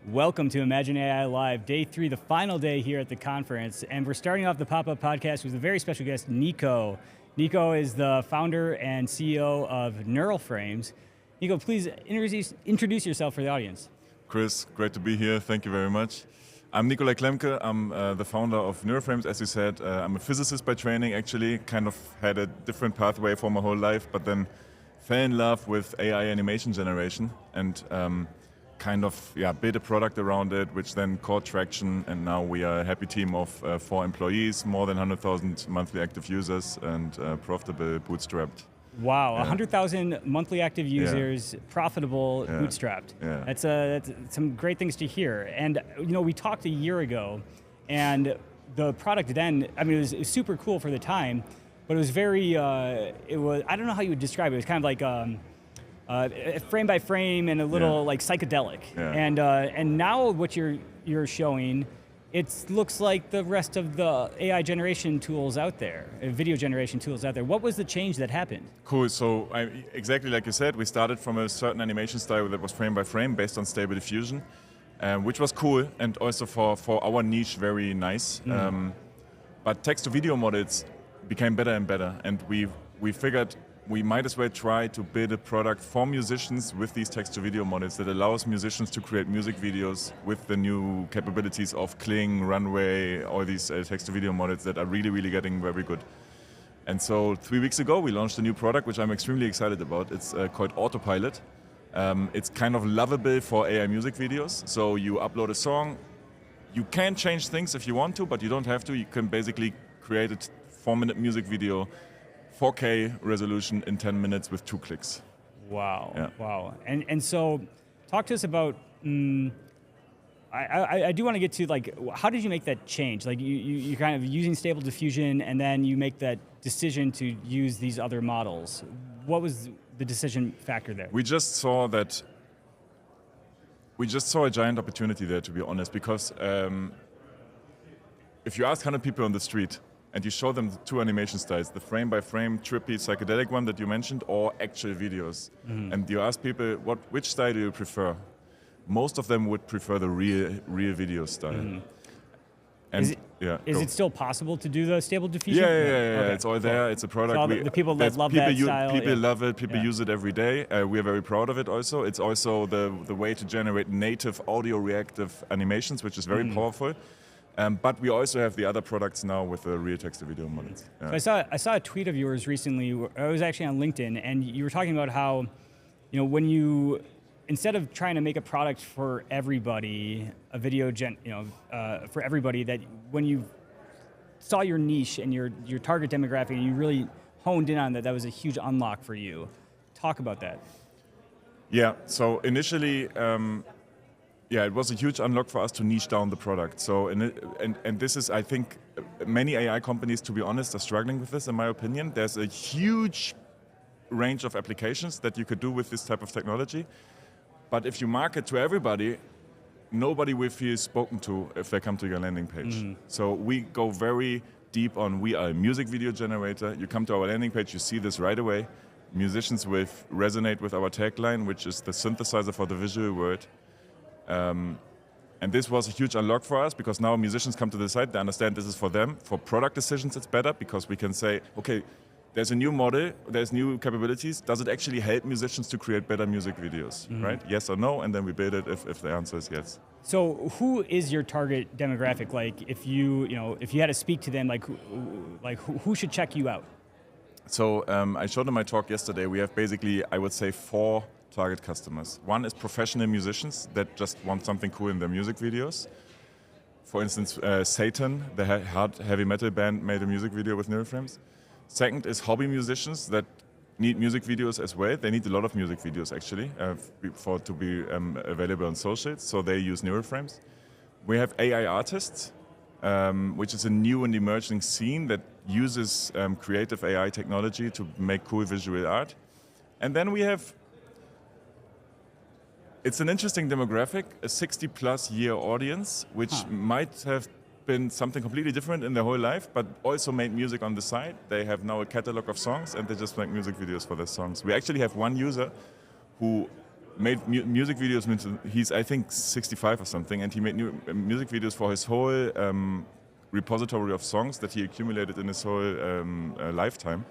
Welcome to Imagine AI Live, day 3, the final day here at the conference. And we're starting off the pop-up podcast with a very special guest, Nico. Nico is the founder and CEO of Neural Frames. Nico, please introduce yourself for the audience. Chris, great to be here. Thank you very much. I'm Nicolai Klemke. I'm the founder of Neural Frames, as you said. I'm a physicist by training, actually. Kind of had a different pathway for my whole life, but then fell in love with AI animation generation and built a product around it, which then caught traction, and now we are a happy team of 4 employees, more than 100,000 monthly active users, and profitable, bootstrapped. Wow, 100,000 monthly active users, profitable, bootstrapped. Yeah. That's some great things to hear. And we talked a year ago, and the product then, it was super cool for the time, but it was very, I don't know how you would describe it. It was kind of like frame by frame and a little like psychedelic. Yeah. And now what you're showing, it looks like the rest of the AI generation tools out there, video generation tools out there. What was the change that happened? Cool, so exactly like you said, we started from a certain animation style that was frame by frame based on stable diffusion, which was cool and also for our niche very nice. But text to video models became better and better, and we figured we might as well try to build a product for musicians with these text-to-video models that allows musicians to create music videos with the new capabilities of Kling, Runway, all these text-to-video models that are really, really getting very good. And so 3 weeks ago, we launched a new product, which I'm extremely excited about. It's called Autopilot. It's kind of lovable for AI music videos. So you upload a song. You can change things if you want to, but you don't have to. You can basically create a 4-minute music video 4K resolution in 10 minutes with 2 clicks. Wow, Yeah. wow. And so talk to us about, I do want to get to how did you make that change? Like you kind of using stable diffusion and then you make that decision to use these other models. What was the decision factor there? We just saw a giant opportunity there, to be honest, because if you ask 100 people on the street, and you show them the 2 animation styles, the frame-by-frame, trippy, psychedelic one that you mentioned, or actual videos. And you ask people, which style do you prefer? Most of them would prefer the real video style. And is it still possible to do the stable diffusion? Yeah. Okay. It's all there. It's a product. So the people that love that style. People love it. People use it every day. We are very proud of it also. It's also the way to generate native audio reactive animations, which is very powerful. But we also have the other products now with the real text-to-video models. Yeah. So I saw a tweet of yours recently. I was actually on LinkedIn, and you were talking about how, when you, instead of trying to make a product for everybody, a video for everybody, that when you saw your niche and your target demographic, and you really honed in on that, that was a huge unlock for you. Talk about that. Yeah. So initially. It was a huge unlock for us to niche down the product. So, and this is, I think, many AI companies, to be honest, are struggling with this, in my opinion. There's a huge range of applications that you could do with this type of technology. But if you market to everybody, nobody will feel spoken to if they come to your landing page. So we go very deep on, we are a music video generator. You come to our landing page, you see this right away. Musicians will resonate with our tagline, which is the synthesizer for the visual world. And this was a huge unlock for us because now musicians come to the site, they understand this is for them. For product decisions, it's better because we can say, okay, there's a new model, there's new capabilities. Does it actually help musicians to create better music videos, right? Yes or no, and then we build it if the answer is yes. So who is your target demographic? Like if you had to speak to them, who should check you out? So I showed in my talk yesterday, we have basically, I would say, 4 target customers. One is professional musicians that just want something cool in their music videos. For instance, Satan, the hard heavy metal band, made a music video with Neural Frames. Second is hobby musicians that need music videos as well. They need a lot of music videos actually to be available on socials, so they use Neural Frames. We have AI artists, which is a new and emerging scene that uses creative AI technology to make cool visual art. And then we have, it's an interesting demographic, a 60-plus year audience, which might have been something completely different in their whole life, but also made music on the side. They have now a catalog of songs, and they just make music videos for their songs. We actually have one user who made music videos. He's, I think, 65 or something, and he made new music videos for his whole repository of songs that he accumulated in his whole lifetime.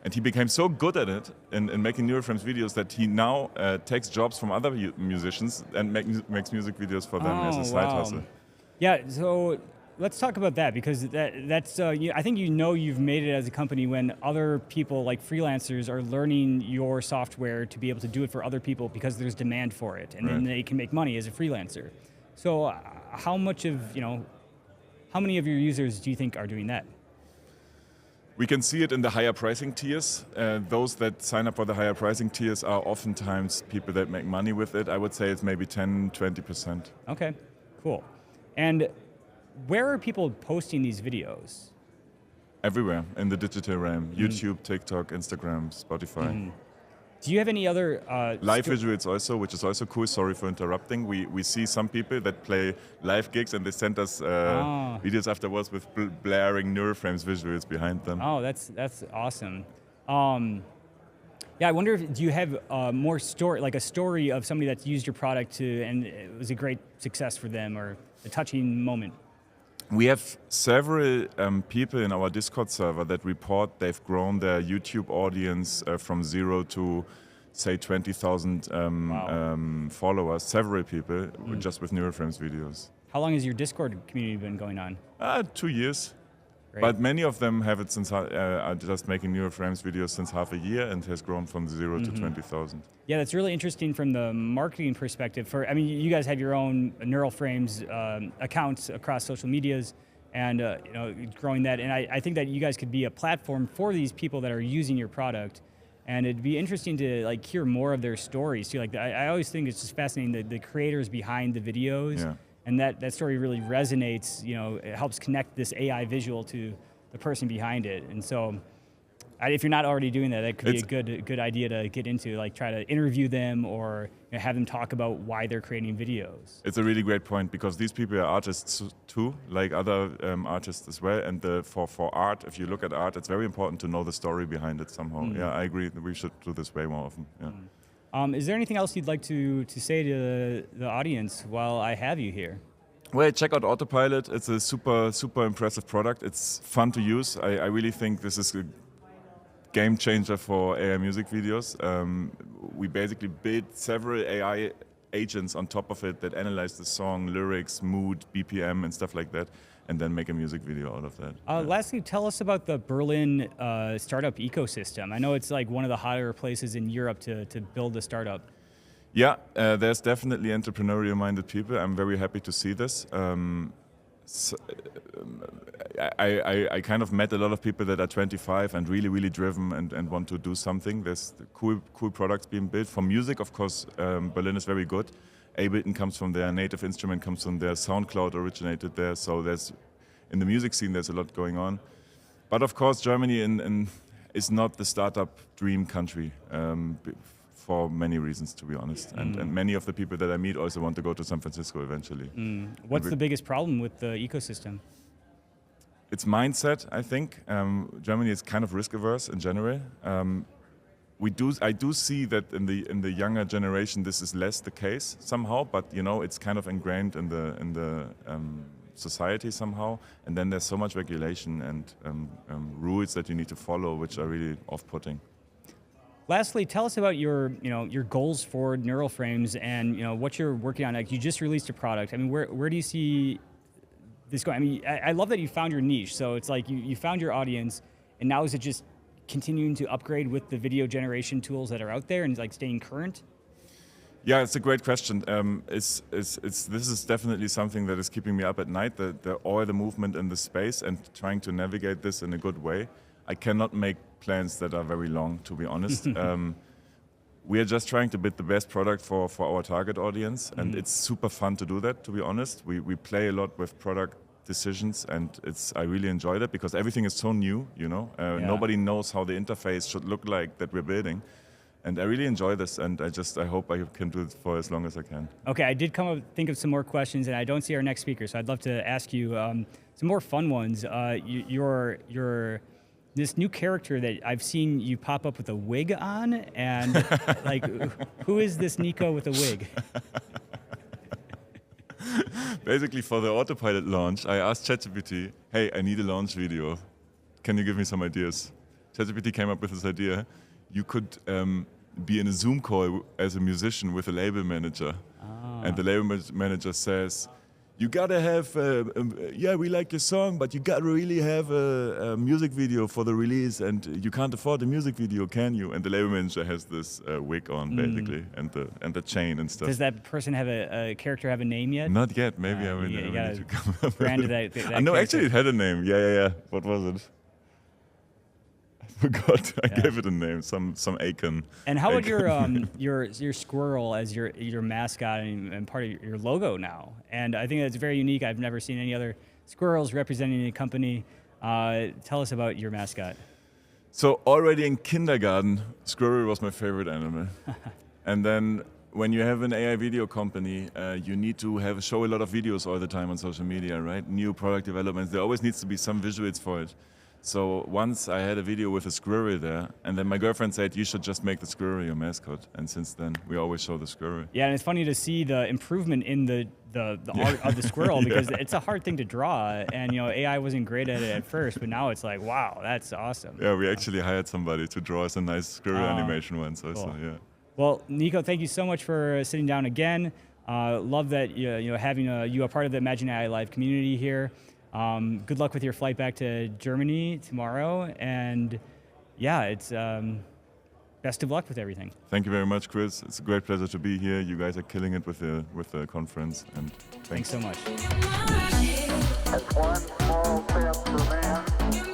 And he became so good at it in making Neuroframes videos that he now takes jobs from other musicians and makes music videos for them as a side hustle. Yeah, so let's talk about that, because that's I think you've made it as a company when other people, like freelancers, are learning your software to be able to do it for other people because there's demand for it, and then they can make money as a freelancer. So how many of your users do you think are doing that? We can see it in the higher pricing tiers. Those that sign up for the higher pricing tiers are oftentimes people that make money with it. I would say it's maybe 10, 20%. Okay, cool. And where are people posting these videos? Everywhere in the digital realm. YouTube, TikTok, Instagram, Spotify. Do you have any other... live visuals also, which is also cool. Sorry for interrupting. We see some people that play live gigs and they send us videos afterwards with blaring Neuroframes visuals behind them. Oh, that's awesome. Yeah, I wonder if do you have more story, like a story of somebody that's used your product and it was a great success for them or a touching moment? We have several people in our Discord server that report they've grown their YouTube audience from 0 to, say, 20,000 followers. Several people just with Neuroframes videos. How long has your Discord community been going on? 2 years. Great. But many of them have it since are just making Neuroframes videos since half a year and has grown from 0 to 20,000. Yeah, that's really interesting from the marketing perspective. You guys have your own Neuroframes accounts across social medias, and growing that. And I think that you guys could be a platform for these people that are using your product. And it'd be interesting to hear more of their stories too. I always think it's just fascinating the creators behind the videos. Yeah. And that story really resonates, it helps connect this AI visual to the person behind it. And so if you're not already doing that, that could be a good idea to get into, try to interview them or have them talk about why they're creating videos. It's a really great point because these people are artists too, like other artists as well. And for art, if you look at art, it's very important to know the story behind it somehow. Yeah, I agree. We should do this way more often. Yeah. Is there anything else you'd like to say to the audience while I have you here? Well, check out Autopilot. It's a super, super impressive product. It's fun to use. I really think this is a game changer for AI music videos. We basically built several AI agents on top of it that analyze the song, lyrics, mood, BPM, and stuff like that, and then make a music video out of that. Lastly, tell us about the Berlin startup ecosystem. I know it's one of the hotter places in Europe to build a startup. Yeah, there's definitely entrepreneurial-minded people. I'm very happy to see this. I kind of met a lot of people that are 25 and really, really driven and want to do something. There's cool products being built. For music, of course, Berlin is very good. Ableton comes from there, Native Instrument comes from there, SoundCloud originated there. So in the music scene, there's a lot going on. But of course, Germany is not the startup dream country for many reasons, to be honest. And many of the people that I meet also want to go to San Francisco eventually. What's the biggest problem with the ecosystem? It's mindset, I think. Germany is kind of risk averse in general. I do see that in the younger generation this is less the case somehow, but it's kind of ingrained in the society somehow. And then there's so much regulation and rules that you need to follow, which are really off-putting. Lastly, tell us about your goals for Neuroframes and what you're working on. You just released a product. Where do you see this going? I love that you found your niche. So it's you found your audience, and now is it just continuing to upgrade with the video generation tools that are out there and staying current? Yeah, it's a great question. This is definitely something that is keeping me up at night. All the movement in the space and trying to navigate this in a good way. I cannot make plans that are very long, to be honest. We are just trying to build the best product for our target audience, and it's super fun to do that, to be honest. We play a lot with product decisions, and I really enjoy that because everything is so new, Nobody knows how the interface should look like that we're building. And I really enjoy this, and I hope I can do it for as long as I can. Okay, I did think of some more questions, and I don't see our next speaker, so I'd love to ask you some more fun ones. Your this new character that I've seen you pop up with a wig on, and like, who is this Nico with a wig? Basically, for the Autopilot launch, I asked ChatGPT, hey, I need a launch video. Can you give me some ideas? ChatGPT came up with this idea. You could be in a Zoom call as a musician with a label manager. And the label manager says, you gotta have, yeah, we like your song, but you gotta really have a music video for the release, and you can't afford a music video, can you? And the label manager has this wig on, basically, and the chain and stuff. Does that person have a character have a name yet? Not yet. Maybe I will need to come up brand with that no, character. actually, it had a name. Yeah. What was it? I forgot. I gave it a name. Some Aiken. And how about your squirrel as your mascot and part of your logo now? And I think that's very unique. I've never seen any other squirrels representing a company. Tell us about your mascot. So already in kindergarten, Squirrel was my favorite animal. And then when you have an AI video company, you need to show a lot of videos all the time on social media, right? New product developments. There always needs to be some visuals for it. So once I had a video with a squirrel there, and then my girlfriend said, you should just make the squirrel your mascot. And since then, we always show the squirrel. Yeah, and it's funny to see the improvement in the art of the squirrel, because it's a hard thing to draw. And AI wasn't great at it at first, but now it's like, wow, that's awesome. Yeah, we actually hired somebody to draw us a nice squirrel animation once. Cool. Also, yeah. Well, Nico, thank you so much for sitting down again. Love that having you a part of the Imagine AI Live community here. Good luck with your flight back to Germany tomorrow, and yeah, it's best of luck with everything. Thank you very much, Chris. It's a great pleasure to be here. You guys are killing it with the conference, and thanks so much. That's one small step for man.